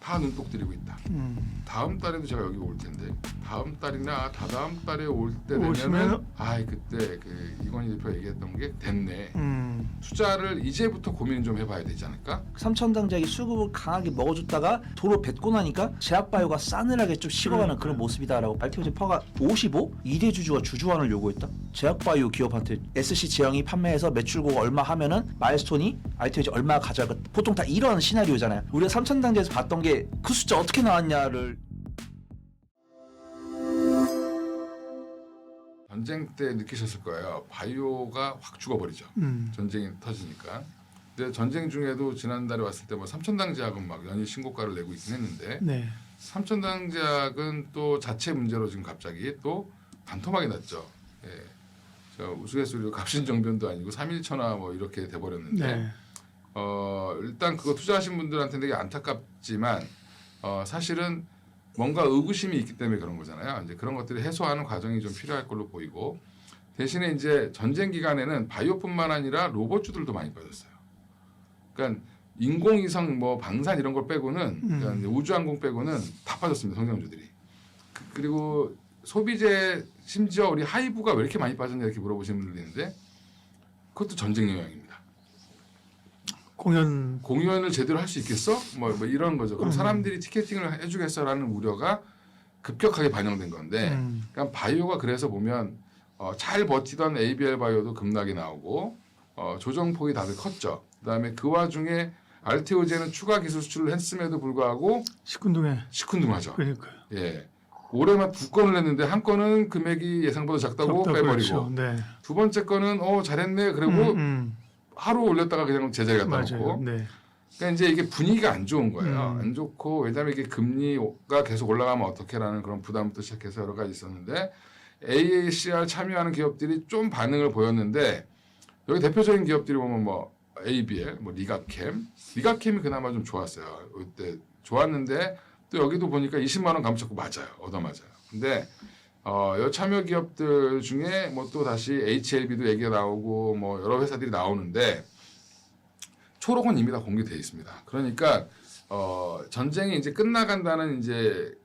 다 눈독 들이고 있다. 다음 달에도 제가 여기 올 텐데 다음 달이나 다다음 달에 올 때 되면은 그때 그 이건희 대표 얘기했던 게 됐네. 투자를 이제부터 고민 좀 해봐야 되지 않을까? 삼천당작이 수급을 강하게 먹어줬다가 도로 뱉고 나니까 제약바이오가 싸늘하게 좀 식어가는 그런 모습이다라고 알티오제 퍼가 55? 2대 주주가 주주환을 요구했다? 제약바이오 기업한테 SC 제형이 판매해서 매출고가 얼마 하면은 마일스톤이 알티오제 얼마 가져갈 것, 보통 다 이런 시나리오잖아요. 우리가 삼천당작에서 봤던 게 그 숫자 어떻게 나왔냐를 전쟁 때 느끼셨을 거예요. 바이오가 확 죽어버리죠. 전쟁이 터지니까. 근데 전쟁 중에도 지난달에 왔을 때 뭐 삼천당제약은 막 연일 신고가를 내고 있긴 했는데 네. 삼천당제약은 또 자체 문제로 지금 갑자기 또 반토막이 났죠. 예. 저 우스갯소리로 갑신정변도 아니고 3일천하 뭐 이렇게 돼버렸는데 네. 일단 그거 투자하신 분들한테 되게 안타깝지만 사실은 뭔가 의구심이 있기 때문에 그런 거잖아요. 이제 그런 것들을 해소하는 과정이 좀 필요할 걸로 보이고 대신에 이제 전쟁 기간에는 바이오뿐만 아니라 로봇주들도 많이 빠졌어요. 그러니까 인공위성 뭐 방산 이런 걸 빼고는 그러니까 이제 우주항공 빼고는 다 빠졌습니다. 성장주들이. 그리고 소비재 심지어 우리 하이브가 왜 이렇게 많이 빠졌냐 이렇게 물어보시는 분들도 있는데 그것도 전쟁 영향입니다. 공연을 제대로 할 수 있겠어? 뭐 이런 거죠. 그럼 사람들이 티켓팅을 해주겠어라는 우려가 급격하게 반영된 건데, 그러니까 바이오가 그래서 보면 잘 버티던 ABL 바이오도 급락이 나오고 조정폭이 다들 컸죠. 그다음에 그 와중에 알테오제는 추가 기술 수출을 했음에도 불구하고 시큰둥하죠. 그러니까요. 예. 올해만 2건을 냈는데 한 건은 금액이 예상보다 작다고 빼버리고 그렇죠. 네. 두 번째 건은 잘했네. 그리고 하루 올렸다가 그냥 제자리 갖다 놓고. 네. 그러니까 이제 이게 분위기가 안 좋은 거예요. 안 좋고 왜냐하면 이게 금리가 계속 올라가면 어떻게라는 그런 부담부터 시작해서 여러 가지 있었는데 AACR 참여하는 기업들이 좀 반응을 보였는데 여기 대표적인 기업들이 보면 뭐 ABL, 뭐 리가캠이 그나마 좀 좋았어요. 그때 좋았는데 또 여기도 보니까 20만 원 감축고 맞아요. 얻어맞아요. 근데 여 참여 기업들 중에 뭐 또 다시 HLB도 얘기가 나오고 뭐 여러 회사들이 나오는데 초록은 이미 다 공개되어 있습니다. 그러니까 전쟁이 이제 끝나간다는 이제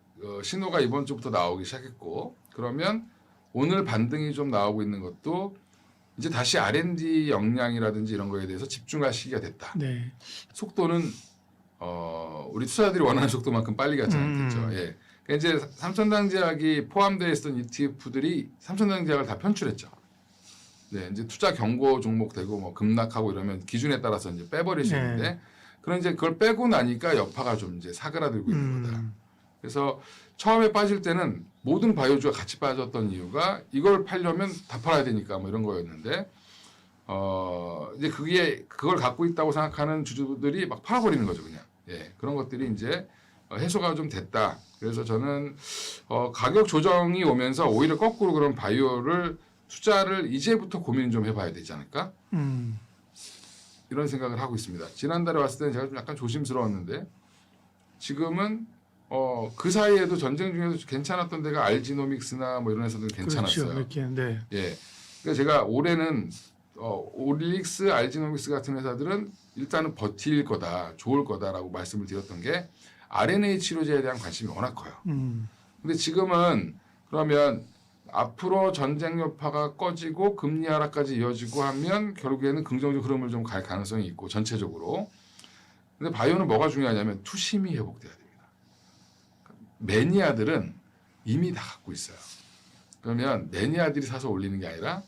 신호가 이번 주부터 나오기 시작했고 그러면 오늘 반등이 좀 나오고 있는 것도 이제 다시 R&D 역량이라든지 이런 거에 대해서 집중할 시기가 됐다. 네. 속도는 우리 투자자들이 원하는 속도만큼 빨리 가지 않겠죠. 예. 그러니까 이제 삼천당제약이 포함되어 있었던 ETF들이 삼천당제약을 다 편출했죠. 네, 이제 투자 경고 종목 되고 뭐 급락하고 이러면 기준에 따라서 이제 빼버릴 수 있는데 그런 이제 그걸 빼고 나니까 여파가 좀 이제 사그라들고 있는 거다. 그래서 처음에 빠질 때는 모든 바이오주가 같이 빠졌던 이유가 이걸 팔려면 다 팔아야 되니까 뭐 이런 거였는데 이제 그걸 갖고 있다고 생각하는 주주들이 막 팔아버리는 거죠, 그냥. 예, 그런 것들이 이제 해소가 좀 됐다. 그래서 저는 가격 조정이 오면서 오히려 거꾸로 그런 바이오를 투자를 이제부터 고민 좀 해봐야 되지 않을까? 이런 생각을 하고 있습니다. 지난달에 왔을 때는 제가 좀 약간 조심스러웠는데 지금은 그 사이에도 전쟁 중에도 괜찮았던 데가 알지노믹스나 뭐 이런 회사들 괜찮았어요. 그렇죠. 이렇게, 네. 예. 그러니까 제가 올해는 오릴릭스, 알지노믹스 같은 회사들은 일단은 버틸 거다, 좋을 거다라고 말씀을 드렸던 게 RNA 치료제에 대한 관심이 워낙 커요. 근데 지금은 그러면 앞으로 전쟁 여파가 꺼지고 금리 하락까지 이어지고 하면 결국에는 긍정적 흐름을 좀 갈 가능성이 있고 전체적으로. 근데 바이오는 뭐가 중요하냐면 투심이 회복돼야 됩니다. 매니아들은 이미 다 갖고 있어요. 그러면 매니아들이 사서 올리는 게 아니라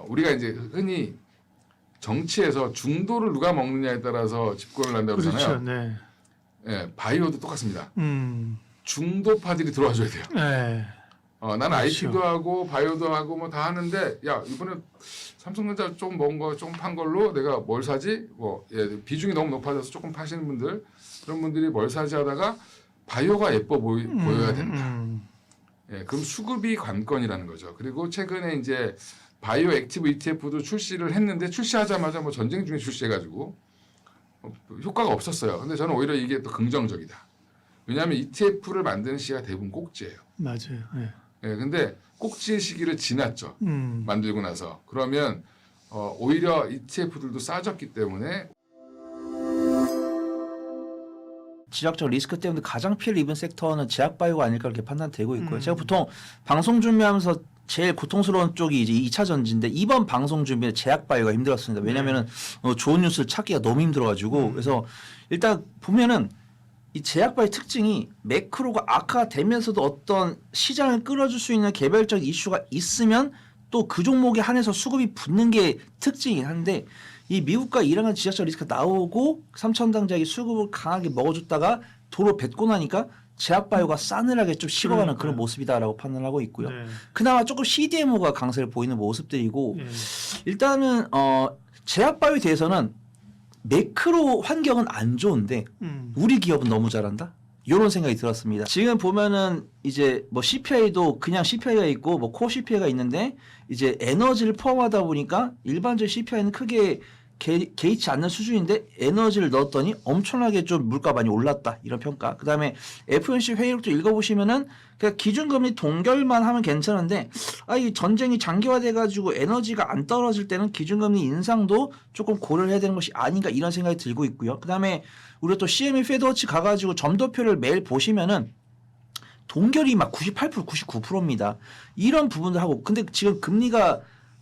우리가 이제 흔히 정치에서 중도를 누가 먹느냐에 따라서 집권을 한다고 하잖아요. 그렇죠. 네. 예, 바이오도 똑같습니다. 중도파들이 들어와줘야 돼요. 네. 나는 IT도 하고 바이오도 하고 뭐 다 하는데 야 이번에 삼성전자 좀 먹은 거 조금 판 걸로 내가 뭘 사지? 뭐 비중이 너무 높아져서 조금 파시는 분들 그런 분들이 뭘 사지 하다가 바이오가 예뻐 보여야 된다. 예, 그럼 수급이 관건이라는 거죠. 그리고 최근에 이제 바이오 액티브 ETF도 출시를 했는데 출시하자마자 뭐 전쟁 중에 출시해가지고 효과가 없었어요. 근데 저는 오히려 이게 또 긍정적이다. 왜냐하면 ETF를 만드는 시기가 대부분 꼭지예요. 맞아요. 네. 예, 근데 꼭지 시기를 지났죠. 만들고 나서. 그러면 오히려 ETF들도 싸졌기 때문에 지적적 리스크 때문에 가장 피해를 입은 섹터는 제약바이오가 아닐까 이렇게 판단되고 있고요. 제가 보통 방송 준비하면서 제일 고통스러운 쪽이 이제 2차 전지인데 이번 방송 준비는 제약바이오가 힘들었습니다. 왜냐하면은 좋은 뉴스를 찾기가 너무 힘들어가지고 그래서 일단 보면은 이 제약바이오 특징이 매크로가 악화되면서도 어떤 시장을 끌어줄 수 있는 개별적 이슈가 있으면 또 그 종목에 한해서 수급이 붙는 게 특징이긴 한데 이 미국과 이란의 지적적 리스크가 나오고 삼천당자기 수급을 강하게 먹어줬다가 도로 뱉고 나니까 제약바이오가 싸늘하게 좀 식어가는 그런 모습이다라고 판단하고 있고요. 네. 그나마 조금 CDMO가 강세를 보이는 모습들이고 네. 일단은 제약바이오에 대해서는 매크로 환경은 안 좋은데 우리 기업은 너무 잘한다. 이런 생각이 들었습니다. 지금 보면은 이제 뭐 CPI도 그냥 CPI가 있고 뭐 코어 CPI가 있는데 이제 에너지를 포함하다 보니까 일반적 CPI는 크게 개의치 않는 수준인데 에너지를 넣었더니 엄청나게 좀 물가 많이 올랐다 이런 평가. 그다음에 FOMC 회의록도 읽어보시면은 그냥 기준금리 동결만 하면 괜찮은데 이 전쟁이 장기화돼 가지고 에너지가 안 떨어질 때는 기준금리 인상도 조금 고려를 해야 되는 것이 아닌가 이런 생각이 들고 있고요. 그다음에 우리가 또 CME 페드워치 가가지고 점도표를 매일 보시면은 동결이 막 98%, 99%입니다. 이런 부분들 하고 근데 지금 금리가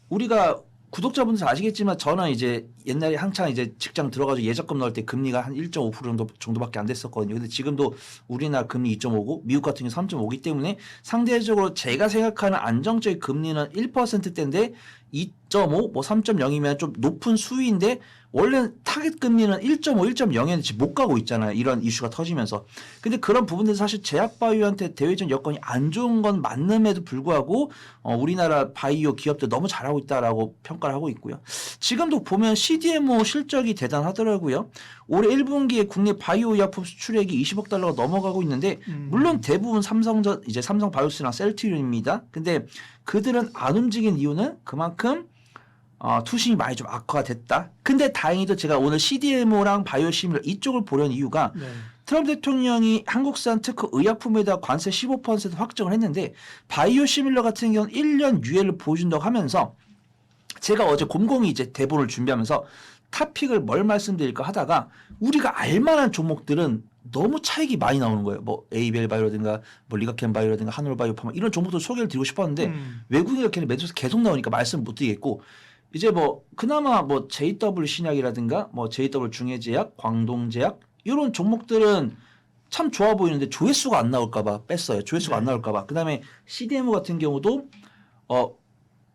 우리가 구독자분들 아시겠지만 저는 이제 옛날에 한창 이제 직장 들어가지고 예적금 넣을 때 금리가 한 1.5% 정도밖에 안 됐었거든요. 근데 지금도 우리나라 금리 2.5고 미국 같은 경우 3.5기 때문에 상대적으로 제가 생각하는 안정적인 금리는 1%대인데 2.5, 뭐 3.0이면 좀 높은 수위인데 원래 타겟 금리는 1.5, 1.0에 못 가고 있잖아요. 이런 이슈가 터지면서. 근데 그런 부분들 사실 제약바이오한테 대외적 여건이 안 좋은 건 맞는에도 불구하고 우리나라 바이오 기업들 너무 잘하고 있다라고 평가를 하고 있고요. 지금도 보면 CDMO 실적이 대단하더라고요. 올해 1분기에 국내 바이오 의약품 수출액이 20억 달러가 넘어가고 있는데 물론 대부분 삼성 바이오스랑 셀트리온입니다. 근데 그들은 안 움직인 이유는 그만큼 투심이 많이 좀 악화가 됐다. 근데 다행히도 제가 오늘 CDMO랑 바이오시밀러 이쪽을 보려는 이유가 트럼프 대통령이 한국산 특허 의약품에다 관세 15% 확정을 했는데 바이오시밀러 같은 경우는 1년 유예를 보여준다고 하면서 제가 어제 곰곰이 이제 대본을 준비하면서 탑픽을 뭘 말씀드릴까 하다가 우리가 알만한 종목들은 너무 차익이 많이 나오는 거예요. 뭐 에이벨 바이오라든가 뭐 리가켄 바이오라든가 한올 바이오파마 이런 종목들 소개를 드리고 싶었는데 외국인이 걔네 매도해서 계속 나오니까 말씀 못 드리겠고 이제 뭐 그나마 뭐 JW 신약이라든가 뭐 JW 중해제약, 광동제약 이런 종목들은 참 좋아 보이는데 조회수가 안 나올까봐 뺐어요. 조회수가 안 나올까봐. 그다음에 CDMO 같은 경우도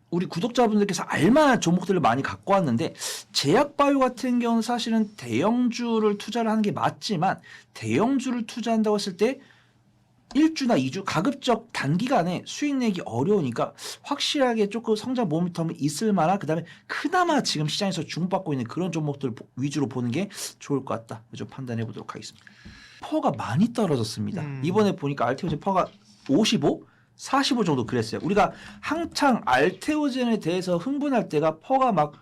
우리 구독자분들께서 알만한 종목들을 많이 갖고 왔는데 제약바이오 같은 경우는 사실은 대형주를 투자를 하는 게 맞지만 대형주를 투자한다고 했을 때 1주나 2주 가급적 단기간에 수익 내기 어려우니까 확실하게 조금 성장 모멘텀이 있을 만한 그다음에 그나마 지금 시장에서 주목받고 있는 그런 종목들 위주로 보는 게 좋을 것 같다. 좀 판단해 보도록 하겠습니다. 퍼가 많이 떨어졌습니다. 이번에 보니까 알테오젠 퍼가 55, 45 정도 그랬어요. 우리가 한창 알테오젠에 대해서 흥분할 때가 퍼가 막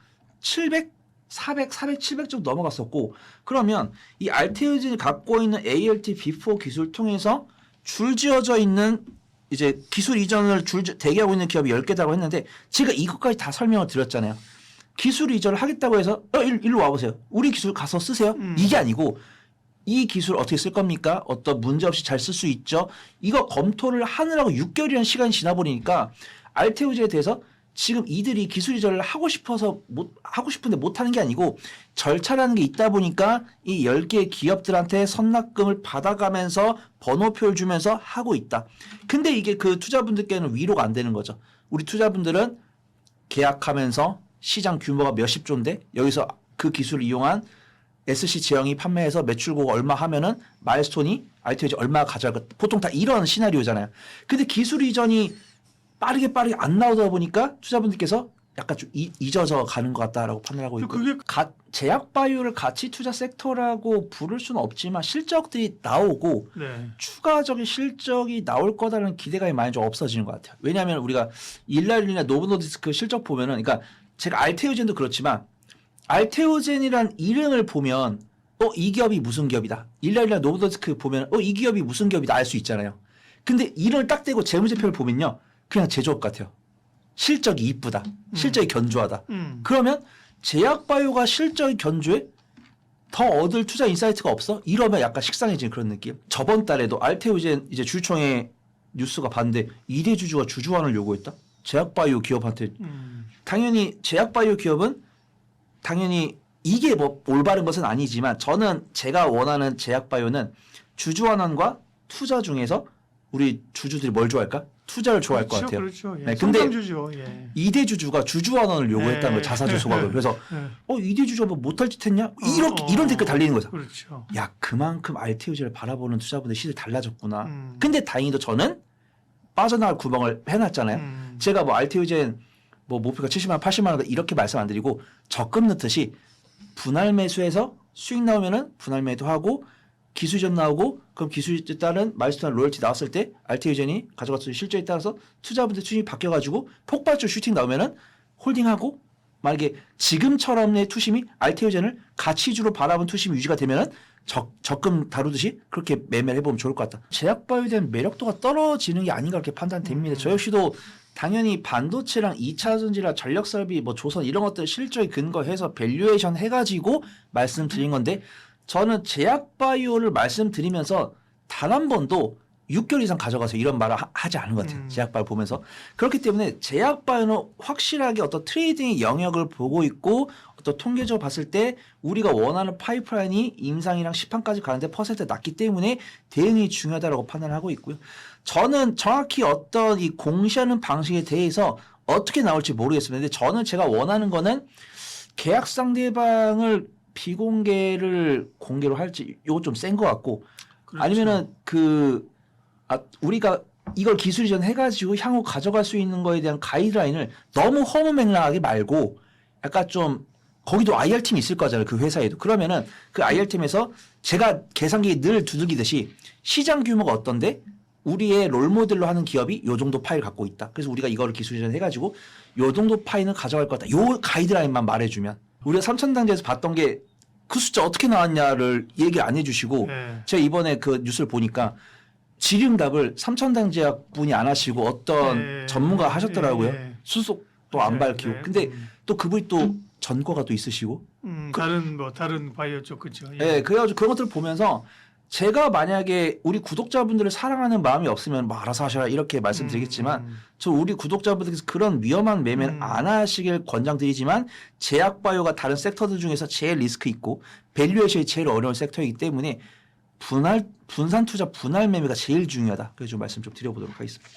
700, 400, 400, 700 정도 넘어갔었고 그러면 이 알테오젠이 갖고 있는 ALT B4 기술 통해서 줄지어져 있는 이제 기술 이전을 대기하고 있는 기업이 10개라고 했는데 제가 이것까지 다 설명을 드렸잖아요. 기술 이전을 하겠다고 해서 일로 와보세요. 우리 기술 가서 쓰세요. 이게 아니고 이 기술 어떻게 쓸 겁니까? 어떤 문제 없이 잘 쓸 수 있죠. 이거 검토를 하느라고 6개월이라는 시간이 지나버리니까 알테오젠에 대해서 지금 이들이 기술 이전을 하고 싶은데 못하는 게 아니고 절차라는 게 있다 보니까 이 10개의 기업들한테 선납금을 받아가면서 번호표를 주면서 하고 있다. 근데 이게 그 투자분들께는 위로가 안 되는 거죠. 우리 투자분들은 계약하면서 시장 규모가 몇십 조인데 여기서 그 기술을 이용한 SC 제형이 판매해서 매출고가 얼마 하면은 마일스톤이 알테오젠 얼마 가져갈 것 보통 다 이런 시나리오잖아요. 근데 기술 이전이 빠르게 안 나오다 보니까 투자분들께서 약간 좀 잊어져 가는 것 같다라고 판단하고 있고 제약바이오를 가치 투자 섹터라고 부를 수는 없지만 실적들이 나오고 추가적인 실적이 나올 거다라는 기대감이 많이 좀 없어지는 것 같아요. 왜냐하면 우리가 일라일리나 노브노디스크 실적 보면은 그러니까 제가 알테오젠도 그렇지만 알테오젠이란 이름을 보면 이 기업이 무슨 기업이다. 일라일리나 노브노디스크 보면 이 기업이 무슨 기업이다 알 수 있잖아요. 근데 이름을 딱 대고 재무제표를 보면요. 그냥 제조업 같아요. 실적이 이쁘다. 실적이 견조하다. 그러면 제약바이오가 실적이 견조해? 더 얻을 투자 인사이트가 없어? 이러면 약간 식상해지는 그런 느낌. 저번 달에도 알테오젠 이제 주주총회 뉴스가 봤는데 2대 주주가 주주환을 요구했다. 제약바이오 기업한테. 당연히 제약바이오 기업은 당연히 이게 뭐 올바른 것은 아니지만 저는 제가 원하는 제약바이오는 주주환원과 투자 중에서 우리 주주들이 뭘 좋아할까? 투자를 좋아할 것 같아요. 그렇죠. 예. 네, 근데 성장주죠. 예. 2대 주주가 주주환원을 요구했다는 거예요. 자사주 소각을. 그래서 예. 2대 주주가 뭐 못할 짓 했냐? 이런 댓글 달리는 거죠. 그렇죠. 야, 그만큼 알테오젠을 바라보는 투자분들 시대 달라졌구나. 근데 다행히도 저는 빠져나갈 구멍을 해놨잖아요. 제가 뭐 알테오젠 뭐 목표가 70만 원, 80만 원 이렇게 말씀 안 드리고 적금 넣듯이 분할 매수해서 수익 나오면은 분할 매도하고 기술이전 나오고 그럼 기술에 따른 마일스톤 로열티 나왔을 때 알테오젠이 가져갔을 실적에 따라서 투자분들 투심이 바뀌어가지고 폭발적 슈팅 나오면은 홀딩하고 만약에 지금처럼의 투심이 알테오젠을 가치주로 바라본 투심이 유지가 되면은 적금 다루듯이 그렇게 매매를 해보면 좋을 것 같다. 제약바이오에 대한 매력도가 떨어지는 게 아닌가 그렇게 판단됩니다. 저 역시도 당연히 반도체랑 2차 전지랑 전력 설비 뭐 조선 이런 것들 실적에 근거해서 밸류에이션 해가지고 말씀드린 건데 저는 제약바이오를 말씀드리면서 단 한 번도 6개월 이상 가져가서 이런 말을 하지 않은 것 같아요. 제약바이오 보면서. 그렇기 때문에 제약바이오는 확실하게 어떤 트레이딩의 영역을 보고 있고 어떤 통계적으로 봤을 때 우리가 원하는 파이프라인이 임상이랑 시판까지 가는데 퍼센트가 낮기 때문에 대응이 중요하다고 판단하고 있고요. 저는 정확히 어떤 이 공시하는 방식에 대해서 어떻게 나올지 모르겠습니다. 근데 저는 제가 원하는 거는 계약 상대방을 비공개를 공개로 할지 이거 좀 센 것 같고 그렇죠. 아니면은 우리가 이걸 기술 이전 해가지고 향후 가져갈 수 있는 거에 대한 가이드라인을 너무 허무맹랑하게 말고 약간 좀 거기도 IR팀이 있을 거잖아요. 그 회사에도. 그러면은 그 IR팀에서 제가 계산기 늘 두들기듯이 시장 규모가 어떤데 우리의 롤모델로 하는 기업이 요 정도 파이를 갖고 있다. 그래서 우리가 이거를 기술 이전 해가지고 요 정도 파이는 가져갈 것 같다. 요 가이드라인만 말해주면 우리가 삼천당제에서 봤던 게 그 숫자 어떻게 나왔냐를 얘기 안 해주시고 네. 제가 이번에 그 뉴스를 보니까 질의응답을 삼천당제약 분이 안 하시고 어떤 네. 전문가 하셨더라고요. 네. 수속도 안 네. 밝히고. 네. 근데 또 그분이 또 전과가 또 있으시고. 다른 바이오 쪽 그죠. 예. 네, 그래가지고 그런 것들을 보면서 제가 만약에 우리 구독자분들을 사랑하는 마음이 없으면 뭐 알아서 하셔라 이렇게 말씀드리겠지만 저 우리 구독자분들께서 그런 위험한 매매는 안 하시길 권장드리지만 제약바이오가 다른 섹터들 중에서 제일 리스크 있고 밸류에이션이 제일 어려운 섹터이기 때문에 분산 투자 분할 매매가 제일 중요하다. 그래서 좀 말씀 좀 드려보도록 하겠습니다.